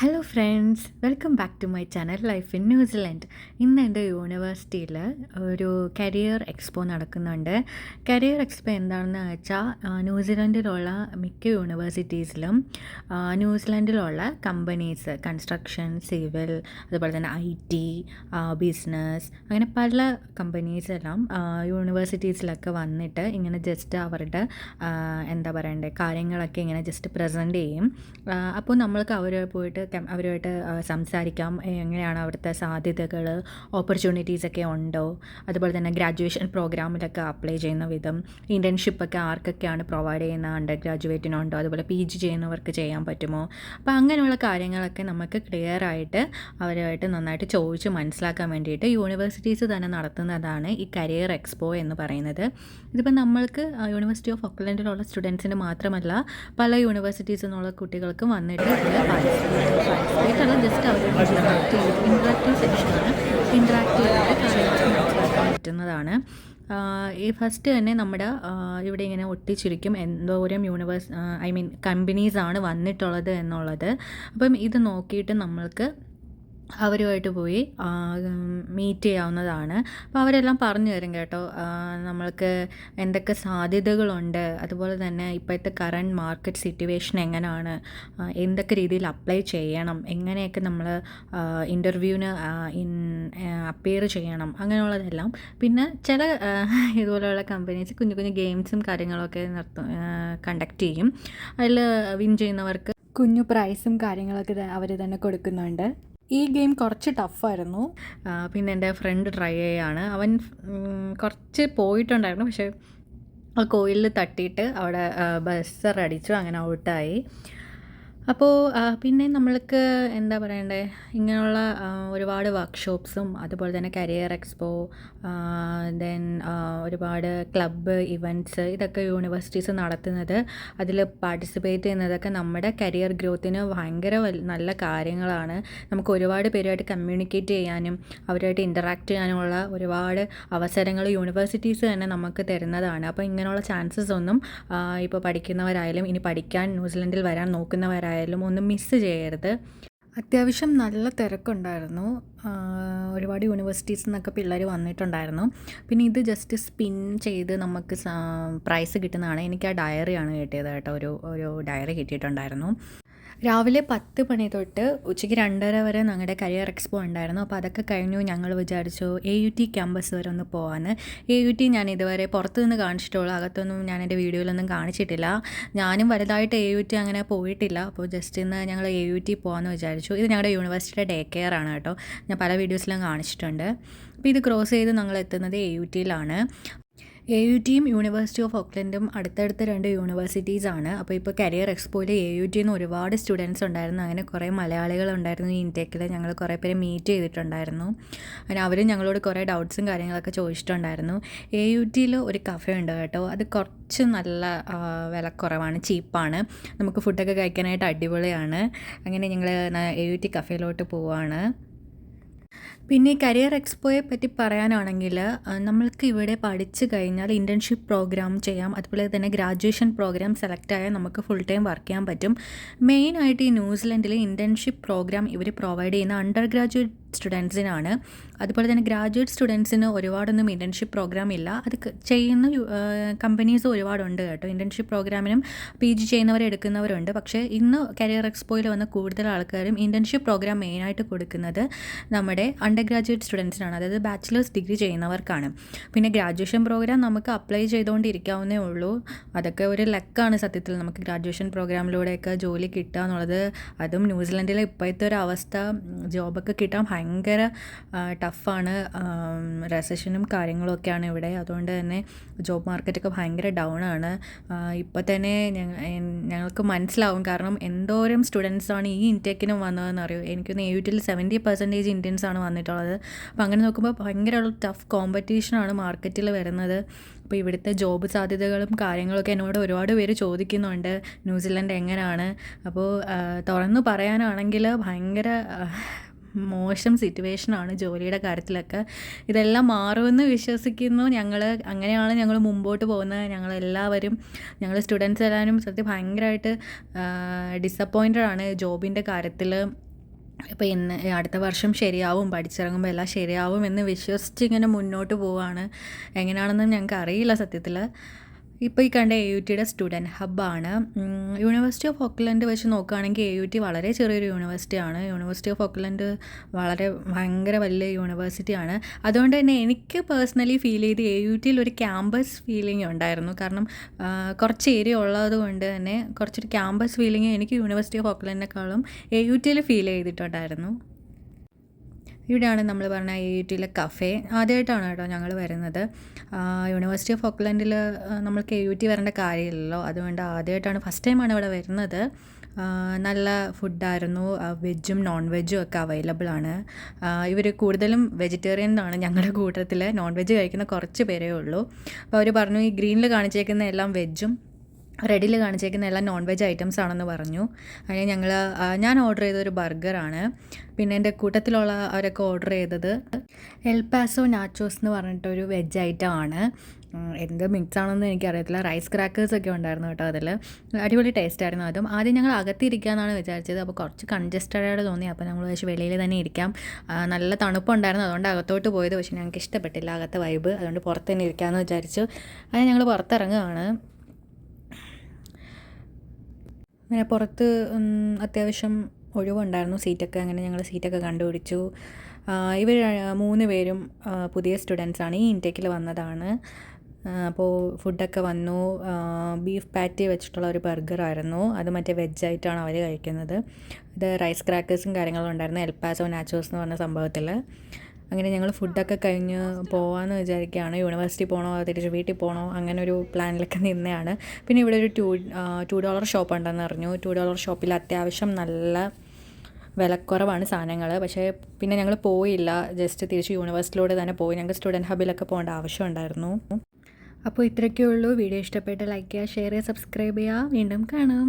Hello friends, welcome back to my channel life in New Zealand. ഇന്ന് എൻ്റെ യൂണിവേഴ്സിറ്റിയിൽ ഒരു കരിയർ എക്സ്പോ നടക്കുന്നുണ്ട്. കരിയർ എക്സ്പോ എന്താണെന്ന് വെച്ചാൽ ന്യൂസിലൻഡിലുള്ള മിക്ക യൂണിവേഴ്സിറ്റീസിലും ന്യൂസിലൻഡിലുള്ള കമ്പനീസ്, കൺസ്ട്രക്ഷൻ, സിവിൽ, അതുപോലെ തന്നെ IT, ബിസിനസ്, അങ്ങനെ പല കമ്പനീസെല്ലാം യൂണിവേഴ്സിറ്റീസിലൊക്കെ വന്നിട്ട് ഇങ്ങനെ ജസ്റ്റ് അവരുടെ എന്താ പറയണ്ടേ കാര്യങ്ങളൊക്കെ ഇങ്ങനെ ജസ്റ്റ് പ്രസൻറ്റ് ചെയ്യും. അപ്പോൾ നമ്മൾക്ക് അവരുമായിട്ട് സംസാരിക്കാം. എങ്ങനെയാണ് അവിടുത്തെ സാധ്യതകൾ, ഓപ്പർച്യൂണിറ്റീസൊക്കെ ഉണ്ടോ, അതുപോലെ തന്നെ ഗ്രാജുവേഷൻ പ്രോഗ്രാമിലൊക്കെ അപ്ലൈ ചെയ്യുന്ന വിധം, ഇൻറ്റേൺഷിപ്പൊക്കെ ആർക്കൊക്കെയാണ് പ്രൊവൈഡ് ചെയ്യുന്ന, അണ്ടർ ഗ്രാജുവേറ്റിനുണ്ടോ, അതുപോലെ PG ചെയ്യുന്നവർക്ക് ചെയ്യാൻ പറ്റുമോ. അപ്പോൾ അങ്ങനെയുള്ള കാര്യങ്ങളൊക്കെ നമുക്ക് ക്ലിയർ ആയിട്ട് അവരുമായിട്ട് നന്നായിട്ട് ചോദിച്ച് മനസ്സിലാക്കാൻ വേണ്ടിയിട്ട് യൂണിവേഴ്സിറ്റീസ് തന്നെ നടത്തുന്നതാണ് ഈ കരിയർ എക്സ്പോ എന്ന് പറയുന്നത്. ഇതിപ്പോൾ നമ്മൾക്ക് യൂണിവേഴ്സിറ്റി ഓഫ് ഓക്ലൻഡിലുള്ള സ്റ്റുഡൻസിന് മാത്രമല്ല, പല യൂണിവേഴ്സിറ്റീസിൽ നിന്നുള്ള കുട്ടികൾക്കും വന്നിട്ട് പാർട്ടിസിപ്പേറ്റ് ജസ്റ്റ് അവരോട് ഇൻട്രാക്റ്റീവ് സെക്ഷനാണ്. ഇൻട്രാക്റ്റീവ് ആയിട്ട് കാര്യങ്ങൾ മനസ്സിലാക്കാൻ പറ്റുന്നതാണ്. ഈ ഫസ്റ്റ് തന്നെ നമ്മുടെ ഇവിടെ ഇങ്ങനെ ഒട്ടിച്ചിരിക്കും എന്തോരം കമ്പനീസാണ് വന്നിട്ടുള്ളത് എന്നുള്ളത്. അപ്പം ഇത് നോക്കിയിട്ട് നമ്മൾക്ക് അവരുമായിട്ട് പോയി മീറ്റ് ചെയ്യാവുന്നതാണ്. അപ്പോൾ അവരെല്ലാം പറഞ്ഞു തരും കേട്ടോ, നമ്മൾക്ക് എന്തൊക്കെ സാധ്യതകളുണ്ട്, അതുപോലെ തന്നെ ഇപ്പോഴത്തെ കറണ്ട് മാർക്കറ്റ് സിറ്റുവേഷൻ എങ്ങനെയാണ്, എന്തൊക്കെ രീതിയിൽ അപ്ലൈ ചെയ്യണം, എങ്ങനെയൊക്കെ നമ്മൾ ഇൻ്റർവ്യൂവിന് അപ്പിയർ ചെയ്യണം, അങ്ങനെയുള്ളതെല്ലാം. പിന്നെ ചില ഇതുപോലെയുള്ള കമ്പനീസ് കുഞ്ഞു കുഞ്ഞു ഗെയിംസും കാര്യങ്ങളൊക്കെ കണ്ടക്ട് ചെയ്യും. അതിൽ വിൻ ചെയ്യുന്നവർക്ക് കുഞ്ഞു പ്രൈസും കാര്യങ്ങളൊക്കെ അവർ തന്നെ കൊടുക്കുന്നുണ്ട്. ഈ ഗെയിം കുറച്ച് ടഫായിരുന്നു. പിന്നെ എൻ്റെ ഫ്രണ്ട് ട്രൈ ചെയ്യാണ്. അവൻ കുറച്ച് പോയിട്ടുണ്ടായിരുന്നു, പക്ഷേ ആ കോയിലിൽ തട്ടിയിട്ട് അവിടെ ബസ്സർ അടിച്ചു, അങ്ങനെ ഔട്ടായി. അപ്പോൾ പിന്നെ നമ്മൾക്ക് എന്താ പറയണ്ടേ, ഇങ്ങനെയുള്ള ഒരുപാട് വർക്ക്ഷോപ്സും അതുപോലെ തന്നെ കരിയർ എക്സ്പോ, ദെൻ ഒരുപാട് ക്ലബ്ബ് ഇവൻറ്റ്സ്, ഇതൊക്കെ യൂണിവേഴ്സിറ്റീസ് നടത്തുന്നത്, അതിൽ പാർട്ടിസിപ്പേറ്റ് ചെയ്യുന്നതൊക്കെ നമ്മുടെ കരിയർ ഗ്രോത്തിന് ഭയങ്കര നല്ല കാര്യങ്ങളാണ്. നമുക്ക് ഒരുപാട് പേരുമായിട്ട് കമ്മ്യൂണിക്കേറ്റ് ചെയ്യാനും അവരുമായിട്ട് ഇൻറ്ററാക്ട് ചെയ്യാനുമുള്ള ഒരുപാട് അവസരങ്ങൾ യൂണിവേഴ്സിറ്റീസ് തന്നെ നമുക്ക് തരുന്നതാണ്. അപ്പോൾ ഇങ്ങനെയുള്ള ചാൻസസ് ഒന്നും ഇപ്പോൾ പഠിക്കുന്നവരായാലും ഇനി പഠിക്കാൻ ന്യൂസിലൻഡിൽ വരാൻ നോക്കുന്നവരായാലും ഒന്നും മിസ്സ് ചെയ്യരുത്. അത്യാവശ്യം നല്ല തിരക്കുണ്ടായിരുന്നു. ഒരുപാട് യൂണിവേഴ്സിറ്റീസിൽ നിന്നൊക്കെ പിള്ളേർ വന്നിട്ടുണ്ടായിരുന്നു. പിന്നെ ഇത് ജസ്റ്റ് സ്പിൻ ചെയ്ത് നമുക്ക് പ്രൈസ് കിട്ടുന്നതാണ്. എനിക്ക് ആ ഡയറിയാണ് കിട്ടിയത് കേട്ടോ, ഒരു ഡയറി കിട്ടിയിട്ടുണ്ടായിരുന്നു. രാവിലെ 10 മണി തൊട്ട് ഉച്ചയ്ക്ക് 2:30 വരെ ഞങ്ങളുടെ കരിയർ എക്സ്പോ ഉണ്ടായിരുന്നു. അപ്പോൾ അതൊക്കെ കഴിഞ്ഞു ഞങ്ങൾ വിചാരിച്ചു AUT ക്യാമ്പസ് വരെ ഒന്ന് പോകാമെന്ന്. AUT ഞാൻ ഇതുവരെ പുറത്തുനിന്ന് കാണിച്ചിട്ടുള്ളൂ, അകത്തൊന്നും ഞാൻ എൻ്റെ വീഡിയോയിലൊന്നും കാണിച്ചിട്ടില്ല. ഞാനും വലുതായിട്ട് AUT അങ്ങനെ പോയിട്ടില്ല. അപ്പോൾ ജസ്റ്റ് ഇന്ന് ഞങ്ങൾ AUT പോകാമെന്ന് വിചാരിച്ചു. ഇത് ഞങ്ങളുടെ യൂണിവേഴ്സിറ്റിയുടെ ഡേ കെയർ ആണ് കേട്ടോ, ഞാൻ പല വീഡിയോസിലും കാണിച്ചിട്ടുണ്ട്. അപ്പോൾ ഇത് ക്രോസ് ചെയ്ത് ഞങ്ങൾ എത്തുന്നത് AUTയിലാണ്. AUTയും യൂണിവേഴ്സിറ്റി ഓഫ് ഓക്ലൻഡും അടുത്തടുത്ത 2 യൂണിവേഴ്സിറ്റീസാണ്. അപ്പോൾ ഇപ്പോൾ കരിയർ എക്സ്പോയിൽ AUTയിൽ നിന്ന് ഒരുപാട് സ്റ്റുഡൻസ് ഉണ്ടായിരുന്നു. അങ്ങനെ കുറേ മലയാളികളുണ്ടായിരുന്നു ഈ ഇൻടേക്കിൽ. ഞങ്ങൾ കുറേ പേരെ മീറ്റ് ചെയ്തിട്ടുണ്ടായിരുന്നു. അങ്ങനെ അവരും ഞങ്ങളോട് കുറേ ഡൗട്ട്സും കാര്യങ്ങളൊക്കെ ചോദിച്ചിട്ടുണ്ടായിരുന്നു. AUTയിൽ ഒരു കഫേ ഉണ്ട് കേട്ടോ, അത് കുറച്ച് നല്ല വിലക്കുറവാണ്, ചീപ്പാണ്. നമുക്ക് ഫുഡൊക്കെ കഴിക്കാനായിട്ട് അടിപൊളിയാണ്. അങ്ങനെ ഞങ്ങൾ AUT കഫേയിലോട്ട് പോവുകയാണ്. പിന്നെ ഈ കരിയർ എക്സ്പോയെ പറ്റി പറയാനാണെങ്കിൽ, നമ്മൾക്ക് ഇവിടെ പഠിച്ചു കഴിഞ്ഞാൽ ഇൻറ്റേൺഷിപ്പ് പ്രോഗ്രാം ചെയ്യാം, അതുപോലെ തന്നെ ഗ്രാജുവേഷൻ പ്രോഗ്രാം സെലക്ട് ആയാൽ നമുക്ക് ഫുൾ ടൈം വർക്ക് ചെയ്യാൻ പറ്റും. മെയിനായിട്ട് ഈ ന്യൂസിലൻഡിൽ ഇൻറ്റേൺഷിപ്പ് പ്രോഗ്രാം ഇവർ പ്രൊവൈഡ് ചെയ്യുന്ന അണ്ടർ ഗ്രാജുവേറ്റ് സ്റ്റുഡൻസിനാണ്. അതുപോലെ തന്നെ ഗ്രാജുവേറ്റ് സ്റ്റുഡൻസിന് ഒരുപാടൊന്നും ഇൻറ്റേൺഷിപ്പ് പ്രോഗ്രാം ഇല്ല. അത് ചെയ്യുന്ന കമ്പനീസ് ഒരുപാടുണ്ട് കേട്ടോ. ഇൻറ്റേൺഷിപ്പ് പ്രോഗ്രാമിനും PG ചെയ്യുന്നവരെ എടുക്കുന്നവരുണ്ട്. പക്ഷേ ഇന്ന് കരിയർ എക്സ്പോയിൽ വന്ന കൂടുതൽ ആൾക്കാരും ഇൻറ്റേൺഷിപ്പ് പ്രോഗ്രാം മെയിനായിട്ട് കൊടുക്കുന്നത് നമ്മുടെ അണ്ടർ ഗ്രാജുവേറ്റ് സ്റ്റുഡൻസിനാണ്, അതായത് ബാച്ചിലേഴ്സ് ഡിഗ്രി ചെയ്യുന്നവർക്കാണ്. പിന്നെ ഗ്രാജുവേഷൻ പ്രോഗ്രാം നമുക്ക് അപ്ലൈ ചെയ്തുകൊണ്ടിരിക്കാവുന്നേ ഉള്ളൂ. അതൊക്കെ ഒരു ലക്കാണ് സത്യത്തിൽ, നമുക്ക് ഗ്രാജുവേഷൻ പ്രോഗ്രാമിലൂടെയൊക്കെ ജോലി കിട്ടുക എന്നുള്ളത്. അതും ന്യൂസിലൻഡിലെ ഇപ്പോഴത്തെ ഒരു അവസ്ഥ, ജോബൊക്കെ കിട്ടാൻ ഭയങ്കര ടഫാണ്. റെസഷനും കാര്യങ്ങളൊക്കെയാണ് ഇവിടെ. അതുകൊണ്ട് തന്നെ ജോബ് മാർക്കറ്റൊക്കെ ഭയങ്കര ഡൗൺ ആണ്. ഇപ്പോൾ തന്നെ ഞങ്ങൾക്ക് മനസ്സിലാവും, കാരണം എന്തോരം സ്റ്റുഡൻസാണ് ഈ ഇൻടേക്കിനും വന്നതെന്ന് അറിയോ. എനിക്കൊന്ന് AUTയിൽ 70% ഇന്ത്യൻസാണ് വന്നിട്ടുള്ളത്. അപ്പോൾ അങ്ങനെ നോക്കുമ്പോൾ ഭയങ്കര ടഫ് കോമ്പറ്റീഷനാണ് മാർക്കറ്റിൽ വരുന്നത്. അപ്പോൾ ഇവിടുത്തെ ജോബ് സാധ്യതകളും കാര്യങ്ങളൊക്കെ എന്നോട് ഒരുപാട് പേര് ചോദിക്കുന്നുണ്ട്, ന്യൂസിലൻഡ് എങ്ങനെയാണ്. അപ്പോൾ തുറന്നു പറയാനാണെങ്കിൽ ഭയങ്കര മോശം സിറ്റുവേഷനാണ് ജോലിയുടെ കാര്യത്തിലൊക്കെ. ഇതെല്ലാം മാറുമെന്ന് വിശ്വസിക്കുന്നു. അങ്ങനെയാണ് ഞങ്ങൾ മുമ്പോട്ട് പോകുന്നത്. ഞങ്ങൾ സ്റ്റുഡൻസ് എല്ലാവരും സത്യം ഭയങ്കരമായിട്ട് ഡിസപ്പോയിൻറ്റഡ് ആണ് ജോബിൻ്റെ കാര്യത്തിൽ. ഇപ്പോൾ അടുത്ത വർഷം ശരിയാവും, പഠിച്ചിറങ്ങുമ്പോൾ എല്ലാം ശരിയാവും എന്ന് വിശ്വസിച്ച് ഇങ്ങനെ മുന്നോട്ട് പോവുകയാണ്. എങ്ങനെയാണെന്ന് ഞങ്ങൾക്ക് അറിയില്ല സത്യത്തിൽ. ഇപ്പോൾ ഈ കണ്ട AUTയുടെ സ്റ്റുഡൻറ്റ് ഹബ്ബാണ്. യൂണിവേഴ്സിറ്റി ഓഫ് ഓക്ലൻഡ് വെച്ച് നോക്കുകയാണെങ്കിൽ AUT വളരെ ചെറിയൊരു യൂണിവേഴ്സിറ്റിയാണ്. യൂണിവേഴ്സിറ്റി ഓഫ് ഓക്ലൻഡ് ഭയങ്കര വലിയ യൂണിവേഴ്സിറ്റിയാണ്. അതുകൊണ്ട് തന്നെ എനിക്ക് പേഴ്സണലി ഫീൽ ചെയ്ത് AUTയിൽ ഒരു ക്യാമ്പസ് ഫീലിംഗ് ഉണ്ടായിരുന്നു. കാരണം കുറച്ച് ഏരിയ ഉള്ളത് കൊണ്ട് തന്നെ കുറച്ചൊരു ക്യാമ്പസ് ഫീലിംഗ് എനിക്ക് യൂണിവേഴ്സിറ്റി ഓഫ് ഓക്ലൻഡിനേക്കാളും AUTയിൽ ഫീൽ ചെയ്തിട്ടുണ്ടായിരുന്നു. ഇവിടെയാണ് നമ്മൾ പറഞ്ഞ AUTയിലെ കഫേ. ആദ്യമായിട്ടാണ് കേട്ടോ ഞങ്ങൾ വരുന്നത്. യൂണിവേഴ്സിറ്റി ഓഫ് ഓക്ലൻഡിൽ നമ്മൾക്ക് AUT വരേണ്ട കാര്യമില്ലല്ലോ, അതുകൊണ്ട് ആദ്യമായിട്ടാണ്, ഫസ്റ്റ് ടൈമാണ് ഇവിടെ വരുന്നത്. നല്ല ഫുഡായിരുന്നു. വെജും നോൺ വെജും ഒക്കെ അവൈലബിൾ ആണ്. ഇവർ കൂടുതലും വെജിറ്റേറിയൻ ആണ് ഞങ്ങളുടെ കൂട്ടത്തിൽ. നോൺ വെജ് കഴിക്കുന്ന കുറച്ച് പേരേ ഉള്ളൂ. അപ്പോൾ അവർ പറഞ്ഞു ഈ ഗ്രീനിൽ കാണിച്ചേക്കുന്ന എല്ലാം വെജും റെഡിൽ കാണിച്ചേക്കുന്ന എല്ലാം നോൺ വെജ് ഐറ്റംസ് ആണെന്ന് പറഞ്ഞു. അങ്ങനെ ഞാൻ ഓർഡർ ചെയ്തൊരു ബർഗറാണ്. പിന്നെ എൻ്റെ കൂട്ടത്തിലുള്ള അവരൊക്കെ ഓർഡർ ചെയ്തത് എൽ പാസോ നാച്ചോസ് എന്ന് പറഞ്ഞിട്ടൊരു വെജ് ഐറ്റമാണ്. എന്ത് മിക്സ് ആണെന്ന് എനിക്കറിയത്തില്ല. റൈസ് ക്രാക്കേഴ്സൊക്കെ ഉണ്ടായിരുന്നു കേട്ടോ അതിൽ. അടിപൊളി ടേസ്റ്റ് ആയിരുന്നു അതും. ആദ്യം ഞങ്ങൾ അകത്തിരിക്കാമെന്നാണ് വിചാരിച്ചത്. അപ്പോൾ കുറച്ച് കൺജസ്റ്റഡായിട്ട് തോന്നി. അപ്പോൾ ഞങ്ങൾ വെച്ച് വെളിയിൽ തന്നെ ഇരിക്കാം. നല്ല തണുപ്പുണ്ടായിരുന്നു, അതുകൊണ്ട് അകത്തോട്ട് പോയത്. പക്ഷേ ഞങ്ങൾക്ക് ഇഷ്ടപ്പെട്ടില്ല അകത്തെ വൈബ്. അതുകൊണ്ട് പുറത്ത് തന്നെ ഇരിക്കാമെന്ന് വിചാരിച്ചു. അങ്ങനെ ഞങ്ങൾ പുറത്തിറങ്ങുകയാണ്. അങ്ങനെ പുറത്ത് അത്യാവശ്യം ഒഴിവുണ്ടായിരുന്നു സീറ്റൊക്കെ. അങ്ങനെ ഞങ്ങൾ സീറ്റൊക്കെ കണ്ടുപിടിച്ചു. ഇവർ 3 പേരും പുതിയ സ്റ്റുഡൻസാണ്, ഈ ഇൻടേക്കിൽ വന്നതാണ്. അപ്പോൾ ഫുഡൊക്കെ വന്നു. ബീഫ് പാറ്റി വെച്ചിട്ടുള്ള ഒരു ബർഗറായിരുന്നു. അത് മറ്റേ വെജായിട്ടാണ് അവർ കഴിക്കുന്നത്. ഇത് റൈസ് ക്രാക്കേഴ്സും കാര്യങ്ങളും ഉണ്ടായിരുന്നു, എൽ പാസോ നാച്ചോസ് എന്ന് പറഞ്ഞ സംഭവത്തിൽ. അങ്ങനെ ഞങ്ങൾ ഫുഡൊക്കെ കഴിഞ്ഞ് പോകാമെന്ന് വിചാരിക്കുകയാണ്. യൂണിവേഴ്സിറ്റി പോകണോ തിരിച്ച് വീട്ടിൽ പോകണോ അങ്ങനെ ഒരു പ്ലാനിലൊക്കെ നിന്നെയാണ്. പിന്നെ ഇവിടെ ഒരു $2 ഷോപ്പ് ഉണ്ടെന്ന് അറിഞ്ഞു. $2 ഷോപ്പിൽ അത്യാവശ്യം നല്ല വിലക്കുറവാണ് സാധനങ്ങൾ. പക്ഷേ പിന്നെ ഞങ്ങൾ പോയില്ല, ജസ്റ്റ് തിരിച്ച് യൂണിവേഴ്സിറ്റിയിലൂടെ തന്നെ പോയി. ഞങ്ങൾക്ക് സ്റ്റുഡൻറ്റ് ഹബിലൊക്കെ പോകേണ്ട ആവശ്യമുണ്ടായിരുന്നു. അപ്പോൾ ഇത്രയൊക്കെ ഉള്ളൂ. വീഡിയോ ഇഷ്ടപ്പെട്ട് ലൈക്ക് ചെയ്യുക, ഷെയർ ചെയ്യുക, സബ്സ്ക്രൈബ് ചെയ്യുക. വീണ്ടും കാണാം.